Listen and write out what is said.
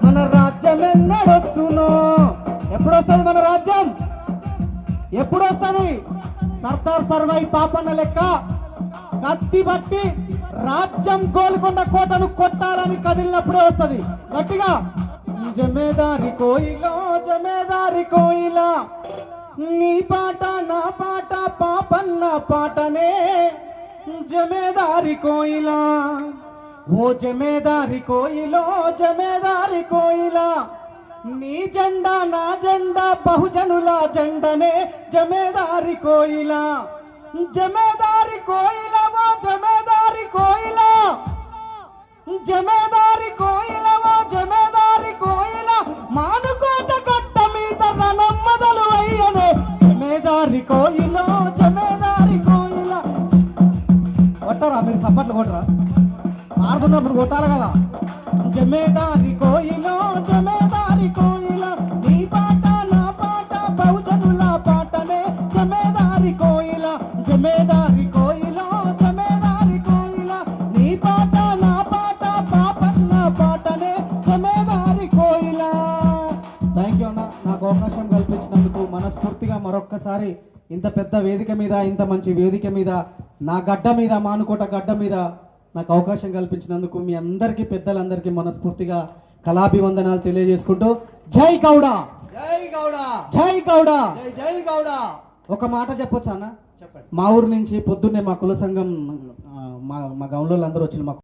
మన రాజ్యం ఎన్నడొచ్చునో. ఎప్పుడు వస్తుంది మన రాజ్యం? ఎప్పుడు వస్తుంది? సర్దార్ సర్వై పాపన్న లెక్క కత్తి బట్టి రాజ్యం గోల్కొండ కోటను కొట్టాలని కదిలినప్పుడే వస్తుంది. గట్టిగా జమేదారి కోయిలో జమేదారి కోయిలా, నీ పాట నా పాట పాపన్న పాటనే జమేదారి కోయిలా. ఓ జమేదారి కోయిలో జమేదారి కోయిలా, నీ జెండా నా జెండా బహుజనుల జెండనే జమేదారి కోయిలా. జమేదారి కోయిలా ఓ జమేదారి కోయిలా, జమేదారి కోయిలా ఓ జమేదారి కోయిలా, మానుకోట గట్ట మీద రణం మొదలు అయ్యనే జమేదారి కోయిలో జమేదారి కోయిలా. కొట్టరా మీరు? సప్పట్లు కొట్టరా? ఆడుతున్నప్పుడు కొట్టాలి కదా. జమేదారి కోయిలో జమేదారి కోయిలా, నీ పాట నా పాట బహుజనుల పాటనే జమేదారి కోయిలా. జమేదారి కోయిలో జమేదారి కోయిలా, నీ పాట నా పాట పాపన్న పాటనే జమేదారి కోయిలా. థ్యాంక్ యూ అన్న, నాకు అవకాశం కల్పించినందుకు మనస్ఫూర్తిగా మరొక్కసారి ఇంత పెద్ద వేదిక మీద, ఇంత మంచి వేదిక మీద, నా గడ్డ మీద, మానుకోట గడ్డ మీద నాకు అవకాశం కల్పించినందుకు మీ అందరికీ, పెద్దలందరికీ మనస్ఫూర్తిగా కళాభివందనాలు తెలియజేసుకుంటూ జై గౌడ, జై గౌడ, జై గౌడ, జై గౌడ. ఒక మాట చెప్పొచ్చా అన్న? చెప్పండి. మా ఊరు నుంచి పొద్దున్నే మా కుల సంఘం మా గౌండ్లో అందరూ వచ్చిన మా